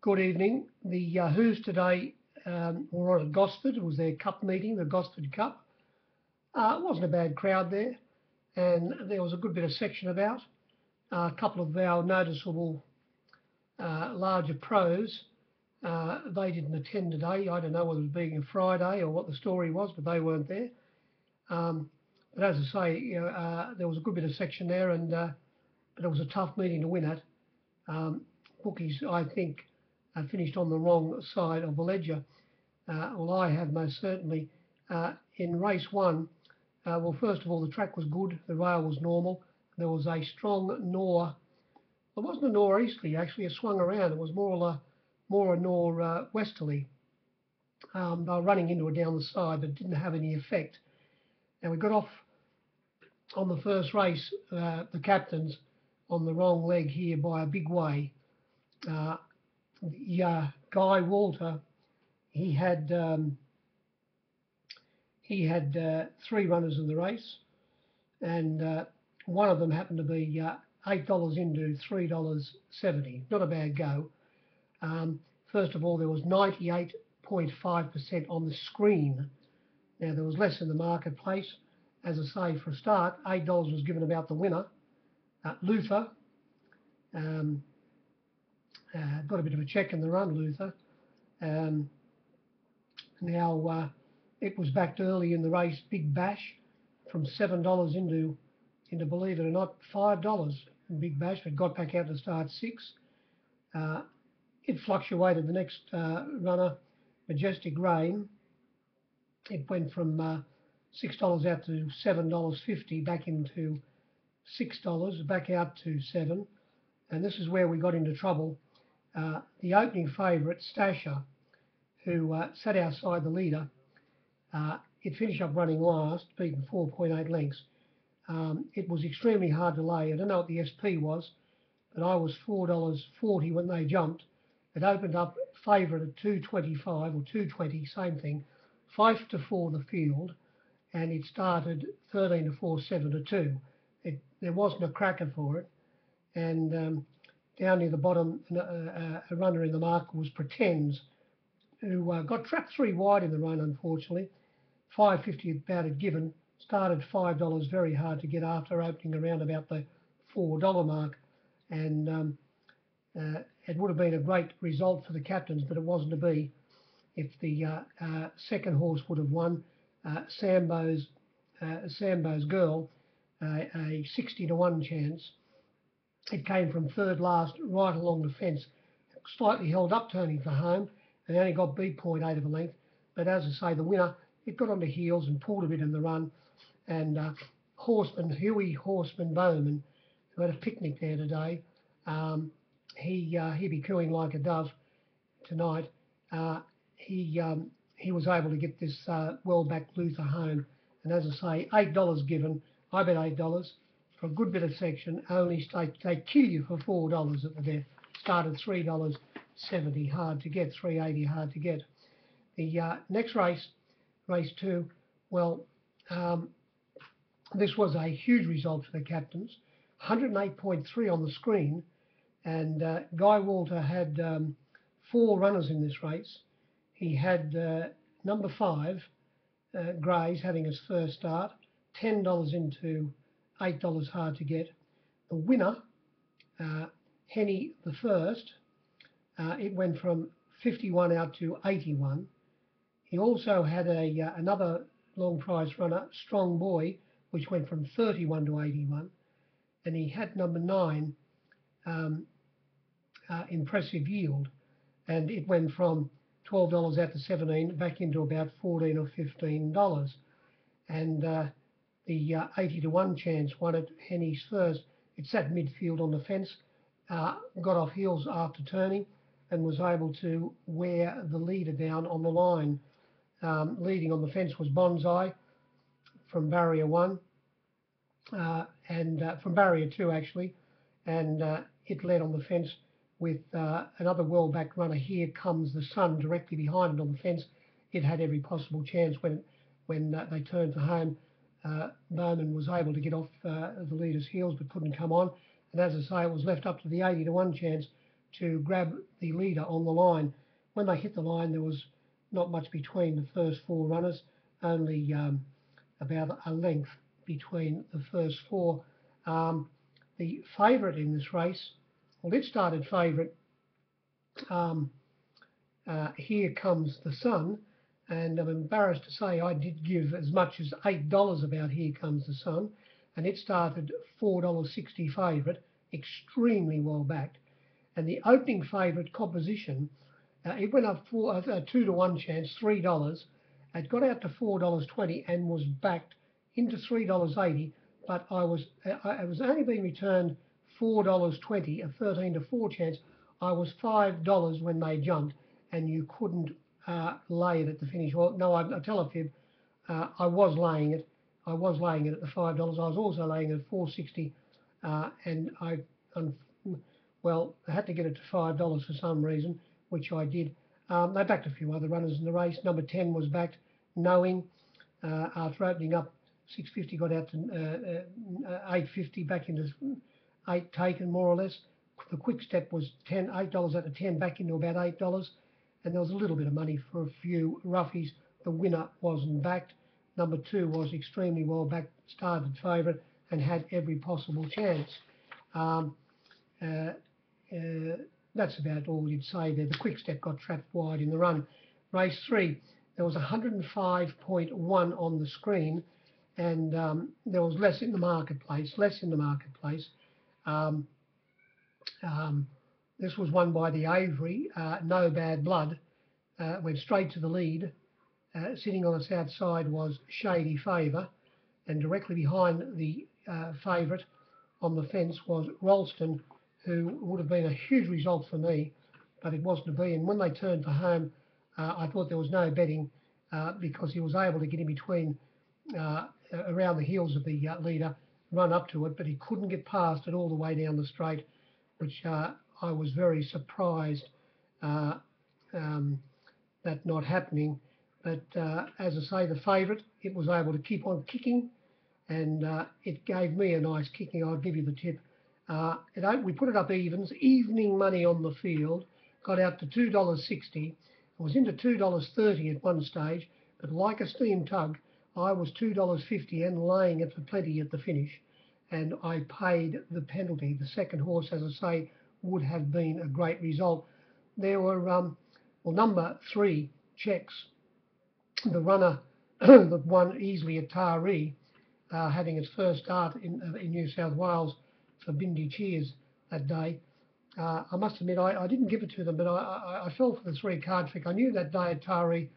Good evening. The Who's today were on at Gosford. It was their cup meeting, the Gosford Cup. It wasn't a bad crowd there, and there was a good bit of section about. A couple of our noticeable larger pros, they didn't attend today. I don't know whether it was being a Friday or what the story was, but they weren't there. But as I say, there was a good bit of section there, and but it was a tough meeting to win at. Bookies, I think, finished on the wrong side of the ledger. Well, I have most certainly. In race one, well, first of all, the track was good. The rail was normal. There was a strong nor. It wasn't a northeasterly, actually. It swung around. It was more a norwesterly. They were running into it down the side, but it didn't have any effect. And we got off on the first race, the captains, on the wrong leg here by a big way. Guy Walter, he had three runners in the race, and one of them happened to be $8 into $3.70. Not a bad go. First of all, there was 98.5% on the screen. Now, there was less in the marketplace. As I say, for a start, $8 was given about the winner. Luther got a bit of a check in the run, Luther. Now, it was backed early in the race, Big Bash, from $7 into believe it or not, $5 in Big Bash, but got back out to start 6. It fluctuated. The next runner, Majestic Rain, it went from $6 out to $7.50, back into $6, back out to 7. And this is where we got into trouble. The opening favourite, Stasher, who sat outside the leader, it finished up running last, beaten 4.8 lengths. It was extremely hard to lay. I don't know what the SP was, but I was $4.40 when they jumped. It opened up favourite at $2.25 or $2.20, same thing, 5 to 4 the field, and it started 13 to 4, 7 to 2. There wasn't a cracker for it, and down near the bottom, a runner in the market was Pretends, who got trapped 3 wide in the run, unfortunately. $5.50 about it given. Started $5 very hard to get after, opening around about the $4 mark. And it would have been a great result for the captains, but it wasn't to be. If the second horse would have won, Sambo's Girl, a 60 to 1 chance. It came from third last right along the fence, slightly held up turning for home, and only got beat 0.8 of a length. But as I say, the winner, it got onto heels and pulled a bit in the run. And Huey Horseman Bowman, who had a picnic there today, he'd be cooing like a dove tonight. He was able to get this well-backed Luther home. And as I say, $8 given. I bet $8 for a good bit of section. Only they kill you for $4 at the death. Started $3.70, hard to get. $3.80, hard to get. The next race, race 2, well, this was a huge result for the captains. 108.3 on the screen, and Guy Walter had 4 runners in this race. He had number 5, Grays, having his first start, $10 into $8, hard to get. The winner, Henny the First, it went from 51 out to 81. He also had another long prize runner, Strong Boy, which went from 31 to 81. And he had number 9, Impressive Yield, and it went from $12 out to 17, back into about $14 or $15. And the 80 to 1 chance won it, Henny's First. It sat midfield on the fence, got off heels after turning, and was able to wear the leader down on the line. Leading on the fence was Bonsai from barrier 1, and from barrier 2 actually, and it led on the fence with another well-backed runner, Here Comes the Sun, directly behind it on the fence. It had every possible chance when they turned for home. Bowman was able to get off the leader's heels but couldn't come on, and as I say, it was left up to the 80 to 1 chance to grab the leader on the line. When they hit the line, there was not much between the first four runners, only about a length between the first four. The favourite in this race, well, it started favourite. Here Comes the Sun, and I'm embarrassed to say I did give as much as $8 about Here Comes the Sun, and it started $4.60 favourite, extremely well backed. And the opening favourite composition, it went up for a 2 to 1 chance, $3. It got out to $4.20 and was backed into $3.80, but it was only being returned $4.20, a 13 to 4 chance. I was $5 when they jumped, and you couldn't lay it at the finish. Well, no, I tell a fib. I was laying it. I was laying it at the $5. I was also laying it at $4.60, and I had to get it to $5 for some reason, which I did. They backed a few other runners in the race. Number 10 was backed, knowing after opening up 650, got out to 850, back into 8 taken more or less. The quick step was $8 out of 10, back into about $8, and there was a little bit of money for a few roughies. The winner wasn't backed. Number 2 was extremely well backed, started favourite, and had every possible chance. That's about all you'd say there. The quick step got trapped wide in the run. Race 3, there was 105.1 on the screen, and there was less in the marketplace. This was won by the Avery, No Bad Blood, went straight to the lead. Sitting on its outside was Shady Favour, and directly behind the favourite on the fence was Ralston, who would have been a huge result for me, but it wasn't to be. And when they turned for home, I thought there was no betting because he was able to get in between around the heels of the leader, run up to it, but he couldn't get past it all the way down the straight, which I was very surprised that not happening. But as I say, the favourite, it was able to keep on kicking, and it gave me a nice kicking. I'll give you the tip. We put it up evens, evening money on the field, got out to $2.60. I was into $2.30 at one stage, but like a steam tug, I was $2.50 and laying it for plenty at the finish, and I paid the penalty. The second horse, as I say, would have been a great result. There were, number 3, Checks, the runner that won easily at Taree, having its first start in New South Wales for Bindi Cheers that day. I must admit, I didn't give it to them, but I fell for the 3 card trick. I knew that day at Taree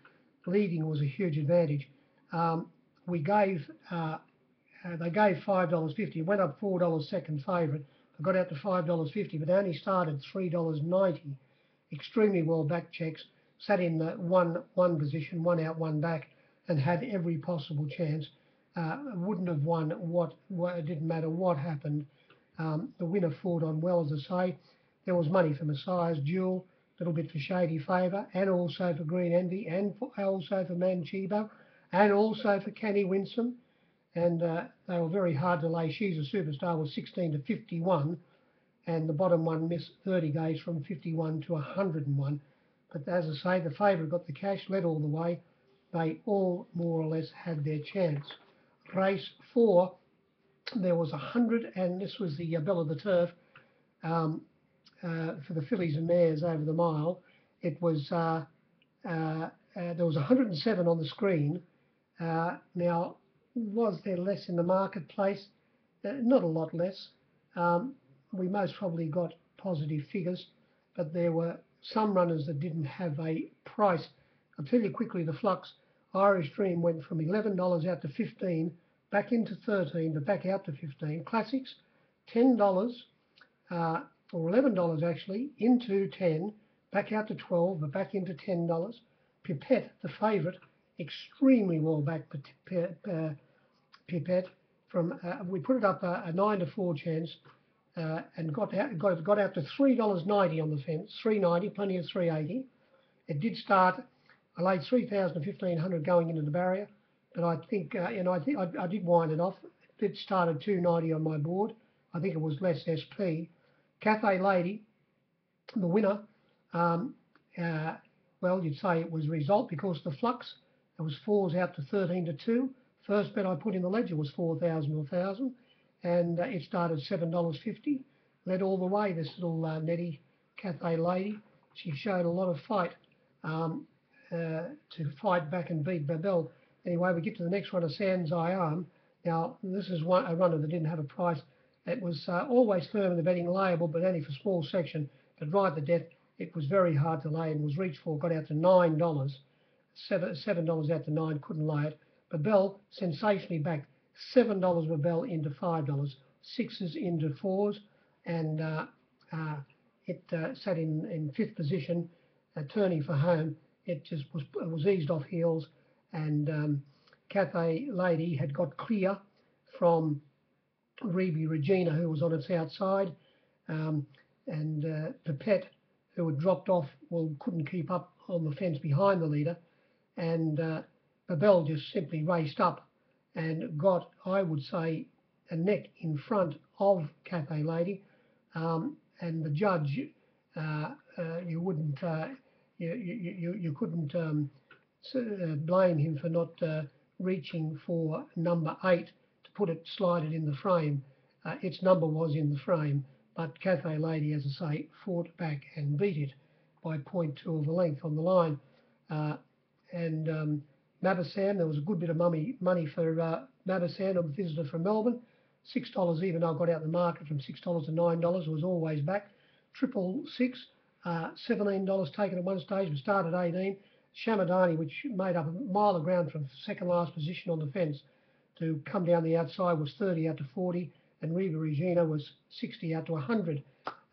leading was a huge advantage. They gave $5.50, went up $4 second favourite. I got out to $5.50, but only started $3.90. Extremely well backed Checks, sat in the one position, 1 out, 1 back, and had every possible chance. Wouldn't have won. It didn't matter what happened. The winner fought on well, as I say. There was money for Messiah's Jewel, a little bit for Shady Favour, and also for Green Envy, and also for Manchebo, and also for Canny Winsome. And they were very hard to lay. She's a Superstar was 16 to 51, and the bottom one missed 30 gauge from 51 to 101. But as I say, the favourite got the cash, led all the way. They all more or less had their chance. Race 4, there was 100, and this was the Belle of the Turf for the fillies and mares over the mile. It was there was 107 on the screen. Now, was there less in the marketplace? Not a lot less. We most probably got positive figures, but there were some runners that didn't have a price. I'll tell you quickly, the Flux Irish Dream went from $11 out to 15, back into 13, but back out to 15. Classics, $10, or $11 actually, into 10, back out to 12, but back into $10. Pipette, the favourite, extremely well back. Pipette, from we put it up a 9 to 4 chance, and got out to $3.90 on the fence. $3.90, plenty of $3.80. It did start. I laid 3,000 to 1,500 going into the barrier, but I think I did wind it off. It started $2.90 on my board. I think it was less SP. Cathay Lady, The winner, um, uh, well, you'd say it was result because the flux, it was 4s out to 13-2. First bet I put in the ledger was 4,000 or 1,000, and it started $7.50. Led all the way, this little Nettie Cathay lady. She showed a lot of fight to fight back and beat Babel. Anyway, we get to the next one, a Sans Iam. Now, this is a runner that didn't have a price. It was always firm in the betting, layable, but only for small section. But right at the death, it was very hard to lay and was reached for, got out to $9. $7 out to 9, couldn't lay it. Babel sensationally backed $7 Babel into $5, sixes into fours, and it sat in fifth position, turning for home. It just was eased off heels, and Cathay Lady had got clear from Rebe Regina, who was on its outside, and Pipette, who had dropped off, well, couldn't keep up on the fence behind the leader, and Babel just simply raced up and got, I would say, a neck in front of Cathay Lady, and the judge, you wouldn't, you couldn't blame him for not reaching for number 8 to put it, slide it in the frame. Its number was in the frame, but Cathay Lady, as I say, fought back and beat it by 0.2 of a length on the line. And Mabassan, there was a good bit of money for Mabassan, a visitor from Melbourne. $6 even though I got out the market from $6 to $9, was always back. 666, $17 taken at one stage, but started 18. Shamadani, which made up a mile of ground from second last position on the fence to come down the outside, was 30 out to 40, and Reba Regina was 60 out to 100.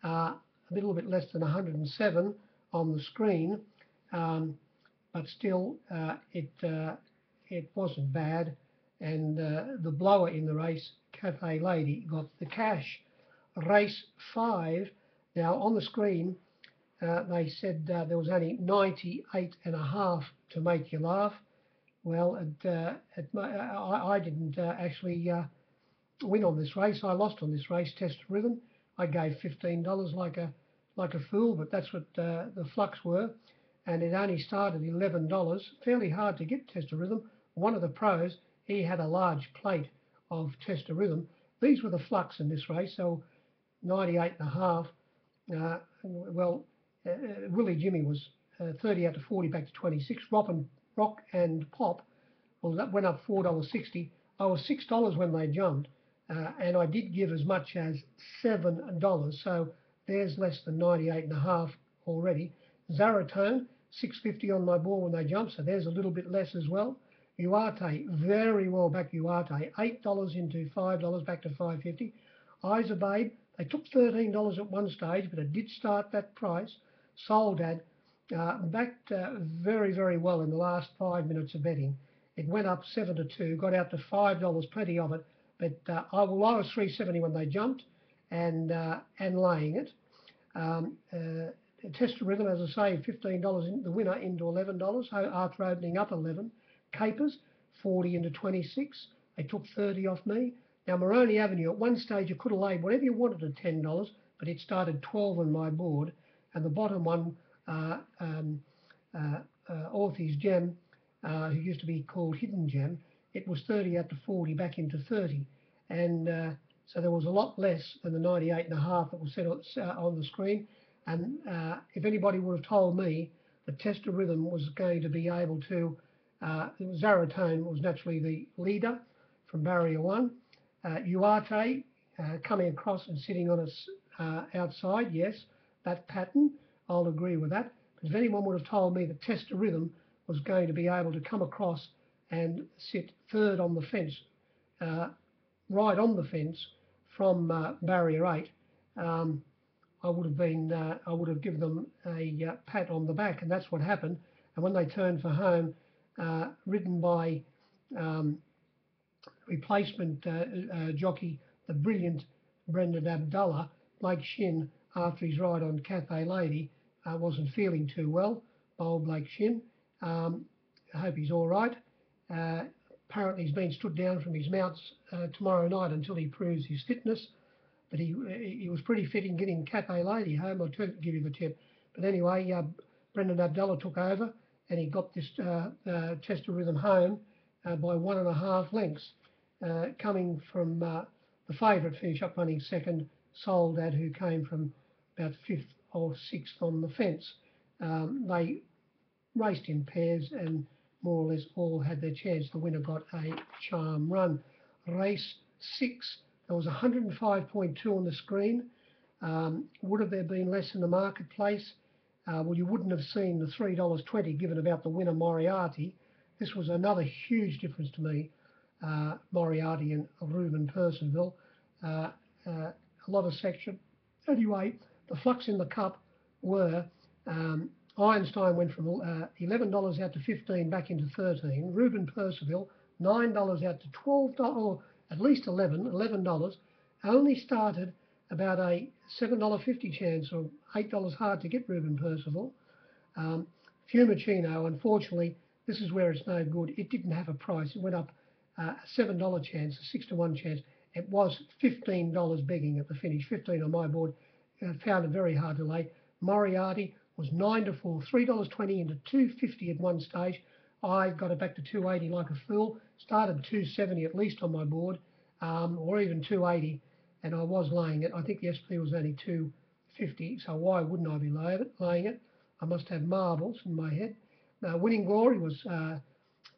A little bit less than 107 on the screen, but still it wasn't bad. And the blower in the race, Cathay Lady, got the cash. Race 5, now on the screen, they said there was only 98.5 to make you laugh. Well, I didn't actually win on this race. I lost on this race, Test of Rhythm. I gave $15 like a fool, but that's what the flux were. And it only started $11. Fairly hard to get Test of Rhythm. One of the pros, he had a large plate of Test of Rhythm. These were the flux in this race, so 98.5. Willie Jimmy was 30 out to 40 back to 26. Rock and Pop, well, that went up $4.60. I was $6 when they jumped, and I did give as much as $7. So there's less than 98.5 already. Zaratone, $6.50 on my board when they jumped, so there's a little bit less as well. Uarte, very well back Uarte, $8 into $5 back to $5.50. Isababe, they took $13 at one stage, but it did start that price. Soldad backed very, very well in the last 5 minutes of betting. It went up 7 to 2, got out to $5, plenty of it. But I was $3.70 when they jumped, and laying it. Test of Rhythm, as I say, $15 in the winner into $11. After opening up 11. Capers, 40 into 26. They took 30 off me. Now Moroni Avenue, at one stage you could have laid whatever you wanted at $10, but it started 12 on my board, and the bottom one, Orthies Gem, who used to be called Hidden Gem, it was 30 out to 40 back into 30, and so there was a lot less than the 98.5 that was set on the screen. And if anybody would have told me that Test of Rhythm was going to be able to, Zaratone was naturally the leader from barrier 1. Uarte coming across and sitting on us outside, yes, that pattern, I'll agree with that. But if anyone would have told me that Test of Rhythm was going to be able to come across and sit third on the fence, right on the fence from barrier 8, I would have given them a pat on the back, and that's what happened. And when they turned for home, ridden by replacement jockey, the brilliant Brendan Abdullah, Blake Shin, after his ride on Cathay Lady, wasn't feeling too well. Old Blake Shin. I hope he's all right. Apparently he's been stood down from his mounts tomorrow night until he proves his fitness. but he was pretty fit in getting Cafe Lady home. I'll give you the tip. But anyway, Brendan Abdallah took over, and he got this Test of Rhythm home by 1.5 lengths, coming from the favourite finish up running second, Soldad, who came from about 5th or 6th on the fence. They raced in pairs and more or less all had their chance. The winner got a charm run. Race 6, there was 105.2 on the screen. Would have there been less in the marketplace? Well, you wouldn't have seen the $3.20 given about the winner, Moriarty. This was another huge difference to me, Moriarty and Reuben Percival. A lot of section. Anyway, the flux in the cup were Einstein went from $11 out to 15 back into 13. Reuben Percival, $9 out to $12, or at least $11. Only started about a $7.50 chance, or $8 hard to get Reuben Percival. Fiumicino, unfortunately, this is where it's no good. It didn't have a price. It went up a $7 chance, a 6-to-1 chance. It was $15 begging at the finish, 15 on my board. Found it very hard to lay. Moriarty was 9-4, $3.20 into $2.50 at one stage. I got it back to $2.80 like a fool. Started $2.70 at least on my board, or even $2.80, and I was laying it. I think the SP was only $2.50, so why wouldn't I be laying it? I must have marbles in my head. Winning Glory was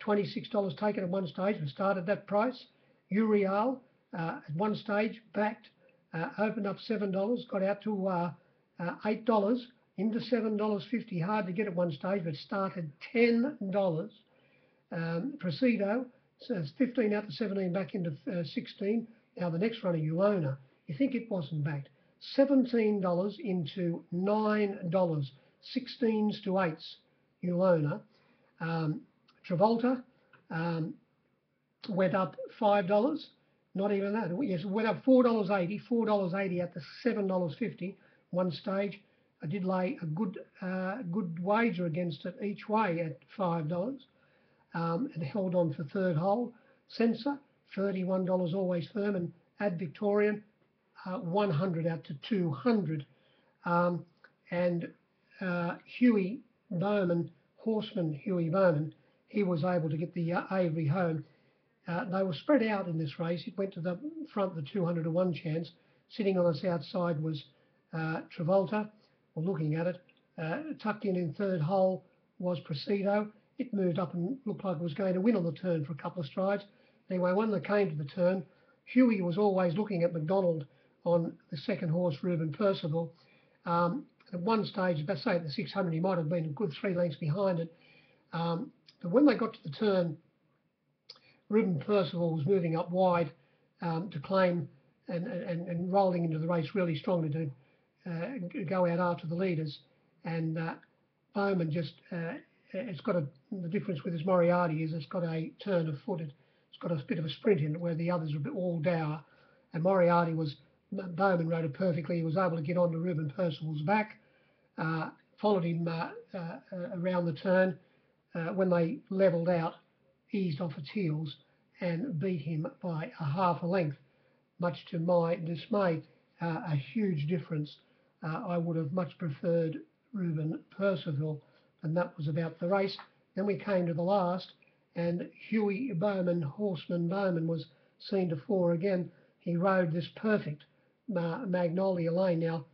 $26 taken at one stage. We started that price. Uriel at one stage backed, opened up $7, got out to $8 into $7.50. Hard to get at one stage, but started $10. Presido says 15 out to 17, back into 16. Now the next runner, Ulona, you think it wasn't backed. $17 into $9, 16s to 8s, Ulona. Travolta went up $5, not even that. Yes, it went up $4.80, $4.80 at the $7.50 one stage. I did lay a good wager against it each way at $5, and held on for third hole. Sensor, $31 always firm, and Ad Victorian, 100 out to 200. And Huey Bowman, horseman Huey Bowman, he was able to get the Avery home. They were spread out in this race. It went to the front, the 200 to 1 chance. Sitting on its outside was Travolta, or looking at it. Tucked in third hole was Presido. It moved up and looked like it was going to win on the turn for a couple of strides. Anyway, when they came to the turn, Huey was always looking at McDonald on the second horse, Reuben Percival. At one stage, about say at the 600, he might have been a good 3 lengths behind it. But when they got to the turn, Reuben Percival was moving up wide to claim and rolling into the race really strongly to go out after the leaders. And Bowman just, it's got the difference with his Moriarty is it's got a turn of foot. It's got a bit of a sprint in it where the others are a bit all dour. And Moriarty Bowman rode it perfectly. He was able to get onto Reuben Percival's back, followed him around the turn. When they levelled out, eased off its heels and beat him by a half a length, much to my dismay. A huge difference. I would have much preferred Reuben Percival, and that was about the race. Then we came to the last, and Huey Bowman, horseman Bowman, was seen to fore again. He rode this perfect Magnolia Lane. Now,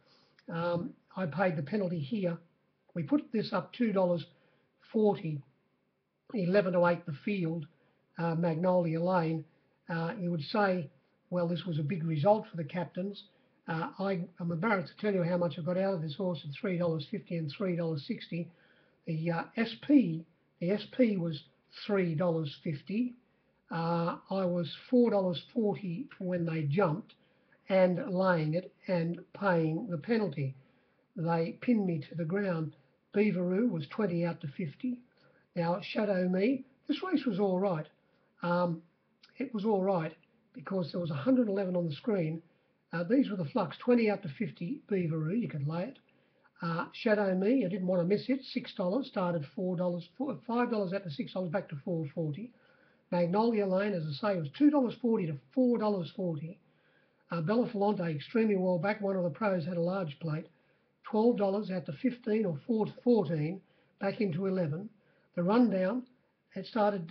I paid the penalty here. We put this up $2.40, 11 to 8 the field, Magnolia Lane. You would say, well, this was a big result for the captains. I'm embarrassed to tell you how much I got out of this horse at $3.50 and $3.60. The SP was $3.50. I was $4.40 when they jumped and laying it and paying the penalty. They pinned me to the ground. Beaveroo was 20 out to 50. Now, Shadow Me, this race was all right. It was all right because there was 111 on the screen. These were the flux, 20 out to 50 Beaveroo, you could lay it. Shadow Me, I didn't want to miss it, $6, started $4, $5 out to $6, back to $4.40. Magnolia Lane, as I say, was $2.40 to $4.40. Belafonte extremely well back. One of the pros had a large plate. $12 out to 15 or 14, back into 11. The rundown, it started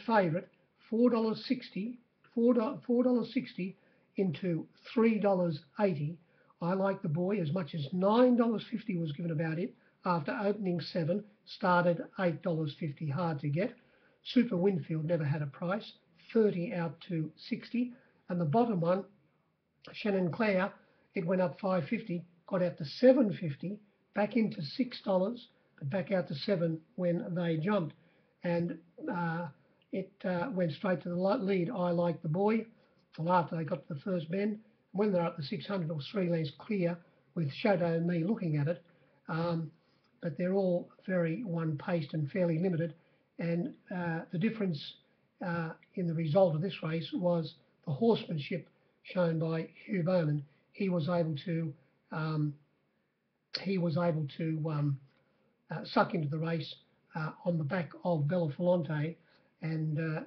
favourite, $4.60, $4.60 into $3.80. I like the boy as much as $9.50 was given about it after opening 7, started $8.50, hard to get. Super Winfield never had a price, 30 out to 60. And the bottom one, Shannon Clare, it went up 5.50, got out to 7.50, back into $6, but back out to 7 when they jumped. And it went straight to the lead. I like the boy. Well, after they got to the first bend, when they're up to 600 or 3 lengths clear, with Shadow and me looking at it, but they're all very one-paced and fairly limited. And the difference in the result of this race was the horsemanship shown by Hugh Bowman. He was able to suck into the race on the back of Belafonte and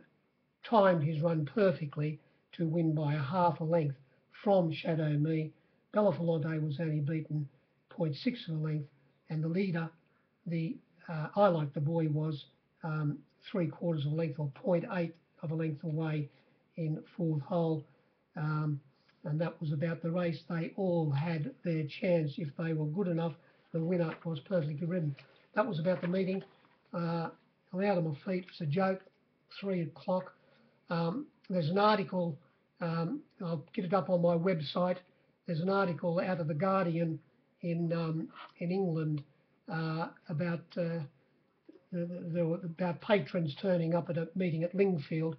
timed his run perfectly to win by a half a length from Shadow Me. Belafonte was only beaten 0.6 of a length, and the leader, I Like the Boy, was 3/4 of a length or 0.8 of a length away in 4th hole. And that was about the race. They all had their chance if they were good enough. The winner was perfectly ridden. That was about the meeting. I'm out on my feet. It's a joke. 3 o'clock. There's an article. I'll get it up on my website. There's an article out of the Guardian in England about about patrons turning up at a meeting at Lingfield.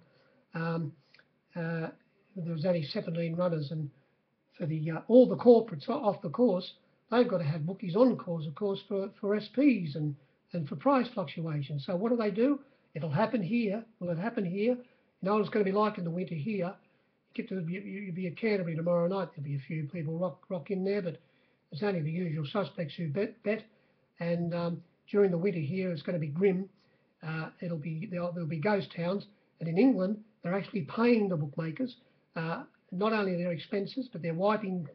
There was only 17 runners, and for all the corporates off the course, they've got to have bookies on course, of course, for SPs and for price fluctuations. So what do? It'll happen here. Will it happen here? You know what it's going to be like in the winter here. You'll be at Canterbury tomorrow night. There'll be a few people rock in there, but it's only the usual suspects who bet. And during the winter here, it's going to be grim. There'll be ghost towns, and in England, they're actually paying the bookmakers. Not only their expenses, but they're wiping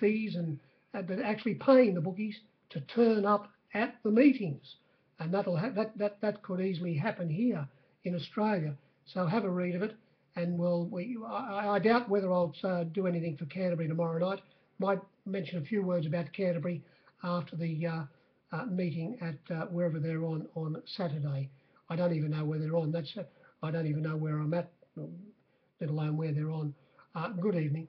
fees and but actually paying the bookies to turn up at the meetings, and that could easily happen here in Australia. So have a read of it, and I doubt whether I'll do anything for Canterbury tomorrow night. Might mention a few words about Canterbury after the meeting at wherever they're on Saturday. I don't even know where they're on. I don't even know where I'm at, let alone where they're on. Good evening.